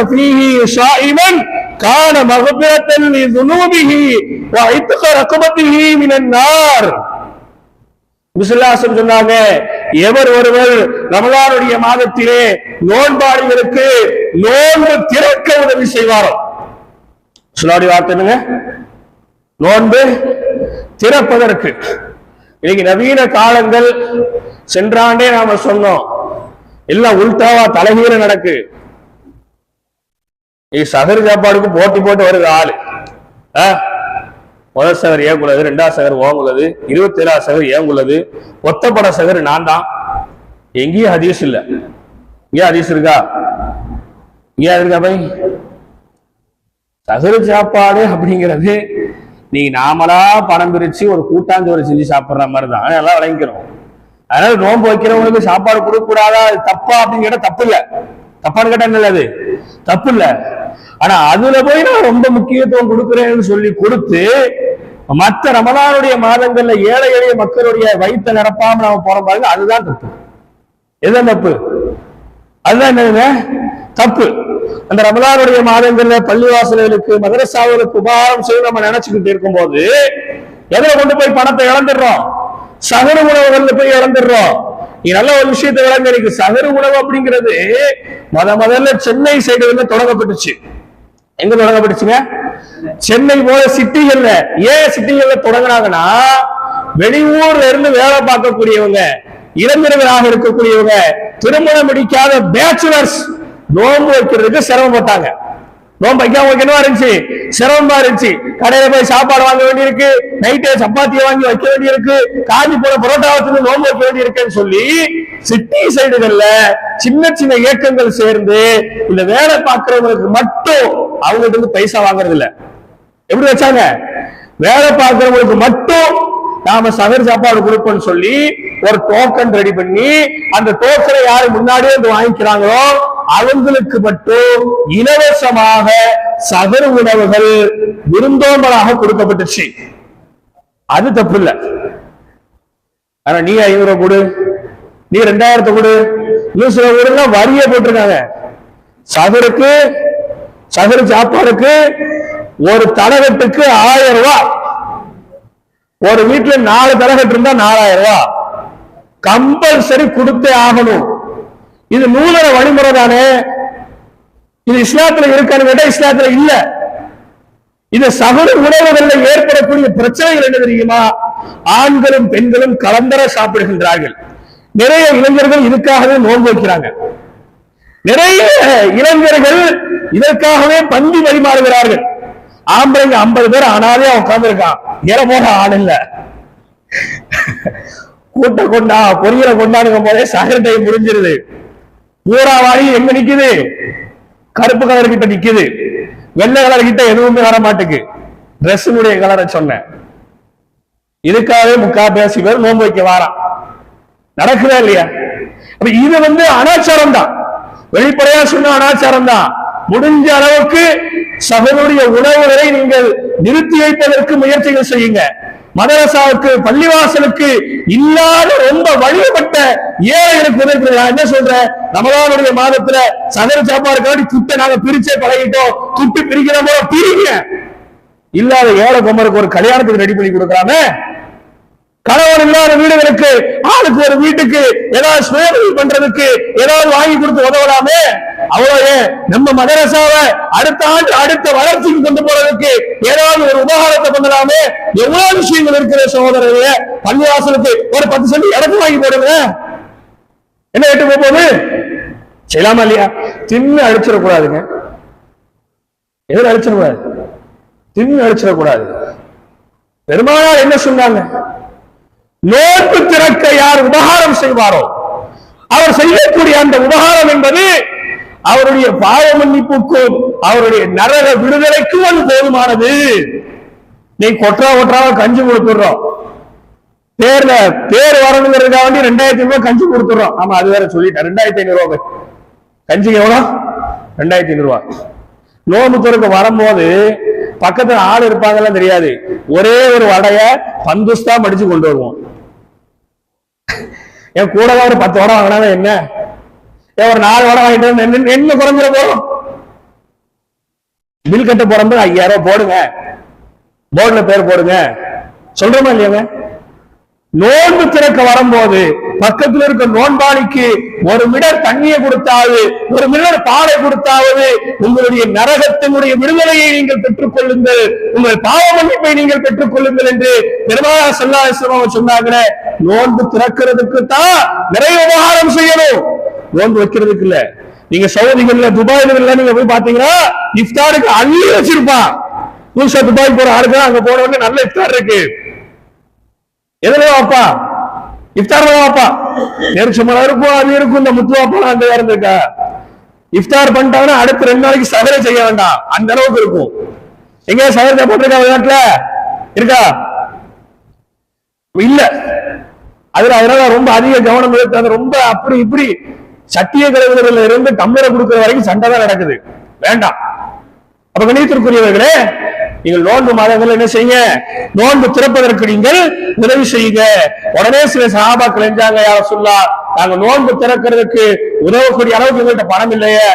فيه صائما كان مغفرة لذنوبه وعتق رقبته من النار. முஸல்லல்லாஹு சொன்னாங்க, எவர் ஒருவர் ரமலானுடைய மாதத்திலே நோன்பாளிகளுக்கு நோன்பு திறக்க உதவி செய்வாரோ, சொல்லாடி வார்த்தை என்னங்க, நோன்பு திறப்பதற்கு. இன்னைக்கு நவீன காலங்கள், சென்றாண்டே நாம சொன்னோம், எல்லாம் உல்டாவா தலைகீழ நடக்கு. சகர் சாப்பாடுக்கு போட்டி போட்டு வருது ஆளு. முதல் சகர் ஏங்குள்ளது, 2வது சகர் ஓங்குள்ளது, 27வது சகர் ஏங்குள்ளது, ஒத்தப்பட சகர் நான் தான். எங்கேயும் ஹதீஸ் இல்ல. இங்கே ஹதீஸ் இருக்கா? இங்கே இருக்கா பை? சகர் சாப்பாடு அப்படிங்கிறது நீங்க நாமளா பணம் பிரிச்சு ஒரு கூட்டாஞ்சோறு செஞ்சு சாப்பிடுற மாதிரி தான். நல்லா விளங்கிக்கிறோம். அதனால நோன்பு வைக்கிறவங்களுக்கு சாப்பாடு கொடுக்க கூடாதா, தப்பா அப்படின்னு கேட்டா தப்பு இல்ல. தப்பான்னு கேட்டா என்ன, அது தப்பு இல்ல. ஆனா அதுல போய் நான் ரொம்ப முக்கியத்துவம் கொடுக்கிறேன்னு சொல்லி கொடுத்து மற்ற ரமலானுடைய மாதங்கள்ல ஏழை எளிய மக்களுடைய வயிற்றை நிரப்பாம நாம போற பாருங்க, அதுதான் தப்பு. எதுதான் தப்பு? அதுதான் என்னங்க தப்பு. அந்த ரமலானுடைய மாதங்கள்ல பள்ளிவாசல்களுக்கு மதரசாவுகளுக்கு உபகாரம் செய்து நம்ம நினைச்சுக்கிட்டு இருக்கும் போது எதுல கொண்டு போய் பணத்தை இழந்துடுறோம்? சகரு உணவுகள்ல போய் இழந்துடுறோம். நீ நல்ல ஒரு விஷயத்தை விளங்க, சகரு உணவு அப்படிங்கிறது முதல்ல சென்னை சைடுல தொடங்கப்பட்டுச்சு. எங்க தொடங்கப்பட்டுச்சுங்க? சென்னை போல சிட்டிகள்ல. ஏன் சிட்டிகள்ல தொடங்கினாங்கன்னா, வெளியூர்ல இருந்து வேலை பார்க்கக்கூடியவங்க, இளைஞர்களாக இருக்கக்கூடியவங்க, திருமணம் முடிக்காத பேச்சுலர்ஸ் நோன்பு வைக்கிறதுக்கு சிரமப்பட்டாங்க. நோன்பு வைக்காம வைக்கணுமா இருந்துச்சு, சிரமமா இருந்துச்சு. கடையில போய் சாப்பாடு வாங்க வேண்டியிருக்கு, நைட்டே சப்பாத்தியை வாங்கி வைக்க வேண்டியிருக்கு, காஞ்சி போன புரோட்டாவத்துல நோன்பு வைக்க வேண்டியிருக்குன்னு சொல்லி சிட்டி சைடுகள்ல சின்ன சின்ன இயக்கங்கள் சேர்ந்து இந்த வேலை பார்க்கிறவங்களுக்கு மட்டும் அவங்ககிட்ட இருந்து பைசா வாங்குறது இல்ல. எப்படி வச்சாங்க? வேலை பார்க்கிறவங்களுக்கு மட்டும் நாம சகர் சாப்பாடு கொடுப்போம்னு சொல்லி ஒரு டோக்கன் ரெடி பண்ணி, அந்த டோக்கனை யாரு முன்னாடியே வந்து வாங்கிக்கிறாங்களோ அவங்களுக்கு மட்டும் இலவசமாக சகர் உணவுகள் விருந்தோம்பலாக கொடுக்கப்பட்டுச்சு. அது தப்பு இல்ல. ஆனா நீ 500 கொடு, நீ 2000 கொடு, இன்னும் சில ஊர்ல வரிய போட்டிருக்காங்க. சகருக்கு, சகரு சாப்பாடுக்கு ஒரு தலகட்டுக்கு 1000 ரூபாய். ஒரு வீட்டுல 4 தலகட்டு இருந்தா 4000 ரூபாய் கம்பல்சரி கொடுத்தே ஆகணும். இது நூதன வழிமுறை தானே. இது இஸ்லாத்துல இருக்கான்னு கேட்டா இஸ்லாத்துல இல்ல. இது சகரு உணவுகள்ல ஏற்படக்கூடிய பிரச்சனைகள் என்ன தெரியுமா? ஆண்களும் பெண்களும் கலந்தர சாப்பிடுகின்றார்கள். நிறைய இளைஞர்கள் இதுக்காகவே நோன்பு வைக்கிறாங்க. நிறைய இளைஞர்கள் இதற்காகவே பந்தி பரிமாறுகிறார்கள். ஆம்பளைங்க 50 பேர் ஆனாலே உட்கார்ந்து இருக்கான். ஏற போற ஆள் இல்ல. கூட்ட கொண்டா பொரியலை கொண்டாடுங்க போதே சகர் டைம் முடிஞ்சிருது. பூராவாளி எங்க நிக்குது? கருப்பு கலர் கிட்ட நிக்குது. வெள்ளை கலர் கிட்ட எதுவுமே வர மாட்டுக்கு. டிரெஸ்னுடைய கலரை சொன்னேன். இதுக்காகவே முக்கால்வாசி பேர் நோன்பு வைக்க வாரான். நடக்குதா இல்லையா? இது அனாச்சாரம் தான். வெளிப்படையா சொன்ன அனாச்சாரம் தான். முடிஞ்ச அளவுக்கு சகருடைய உணவுகளை நீங்கள் நிறுத்தி வைப்பதற்கு முயற்சிகள் செய்யுங்க. மதரசாவுக்கு, பள்ளிவாசலுக்கு இல்லாத ரொம்ப வழிபட்ட ஏழைகளுக்கு உதவி. நான் என்ன சொல்றேன், ரமலானுடைய மாதத்துல சகர் சாப்பாடுக்காண்டி துட்டை நாங்க பிரிச்சே பழகிட்டோம். துட்டு பிரிக்கிற போல பிரிங்க. இல்லாத ஏழை கொம்பருக்கு ஒரு கல்யாணத்துக்கு ரெடி பண்ணி கொடுக்கறாங்க. கணவன் இல்லாத வீடுகளுக்கு, ஆளுக்கு ஒரு வீட்டுக்கு ஏதாவது சுயதொழில் பண்றதுக்கு ஏதாவது வாங்கி கொடுத்து உதவலாமே. அவ்வளவு நம்ம மதரசாவை அடுத்த ஆண்டு அடுத்த வளர்ச்சிக்கு கொண்டு போறதுக்கு ஏதாவது ஒரு உபகாரத்தை பண்ணலாமே. எவ்வளவு விஷயங்கள் இருக்கிற சகோதரர்களே. பள்ளிவாசலுக்கு ஒரு 10 சென்ட் இடத்து வாங்கி போடுங்க. என்ன கேட்டு போகுது? செய்யலாமா இல்லையா? தின்னு அழிச்சிடக்கூடாதுங்க. எதிர அழிச்சிடக்கூடாது, தின்னு அழிச்சிடக்கூடாது. பெருமானார் என்ன சொன்னாங்க? நோன்பு திறக்க யார் உபகாரம் செய்வாரோ அவர் செய்யக்கூடிய அந்த உபகாரம் என்பது அவருடைய பாவ மன்னிப்புக்கும் அவருடைய நரக விடுதலைக்கும் அது போதுமானது. நீ கொட்டா கஞ்சி கொடுத்துடுறோம், பேர் வரணுங்கிறதுக்காக வேண்டி 2500 ரூபாய் கஞ்சி கொடுத்துடுறோம். ஆமா, அது வேற சொல்லிட்டேன். 2500 ரூபாய் கஞ்சிக்கு எவ்வளவு? 2500 ரூபாய். நோம்பு திறக்க வரும்போது பக்கத்துல ஆள் இருப்பாங்கலாம் தெரியாது. ஒரே ஒரு வடைய பந்துஸ்தா மடிச்சு கொண்டு வருவோம். என் கூட ஒரு 10 வடை வாங்கினா என்ன, ஒரு 4 வடை வாங்கிட்டு என்ன குறைஞ்சிட போறோம்? பில் கட்ட போறப்ப 5000 ரூபாய் போடுங்க, போர்டுல பேர் போடுங்க சொல்றோமா இல்லையாங்க? நோன்பு திறக்க வரும்போது பக்கத்தில் இருக்க நோன்பாளிக்கு ஒரு மிடர் தண்ணியை கொடுத்தாவது, ஒரு மிடர் பாலை கொடுத்தாவது உங்களுடைய நரகத்தினுடைய விடுதலையை நீங்கள் பெற்றுக் கொள்ளுங்கள், உங்கள் பாவ மன்னிப்பை நீங்கள் பெற்றுக் கொள்ளுங்கள் என்று பெருமானார் ஸல்லல்லாஹு அலைஹி வஸல்லம் சொன்னாங்க. நோன்பு திறக்கிறதுக்கு தான் நிறைய உபகாரம் செய்யணும், நோன்பு வைக்கிறதுக்கு இல்ல. நீங்க சவுதிகள்ல துபாயில நீங்க போய் பாத்தீங்கன்னா இஃப்தாருக்கு அள்ளி வச்சிருப்பான். புதுசா துபாய் போற ஆளுக்கு அங்க போன உடனே நல்ல இஃப்தார் இருக்கு. எதுல வாப்பா இஃப்தார் வாப்பா, நெருச்சமலா இருக்கும், அது இருக்கும். இந்த முத்து வாப்பா அந்த வேற இருக்கா? இஃப்தார் பண்ணிட்டாங்கன்னா அடுத்த 2 நாளைக்கு சகரை செய்ய வேண்டாம், அந்த அளவுக்கு இருக்கும். எங்க சகரை போட்டிருக்கா வெளிநாட்டுல இருக்கா? இல்ல. அதனால ரொம்ப அதிக கவனம் எடுத்து அது ரொம்ப அப்படி இப்படி சட்டிய கழுவுறதுல இருந்து டம்ளரை கொடுக்கிற வரைக்கும் சண்டை தான் நடக்குது. வேண்டாம். அப்ப கணியத்திற்குரியவர்களே, நீங்கள் நோன்பு மாதங்கள் என்ன செய்யுங்க, நோன்பு திறப்பதற்கு நீங்கள் உதவி செய்யுங்க. உடனே சில சஹாபாக்கள் செஞ்சாங்க, யா ரசூலல்லாஹ் நாங்க நோன்பு திறக்கிறதுக்கு உதவக்கூடிய அளவுக்கு எங்கள்கிட்ட பணம் இல்லையே.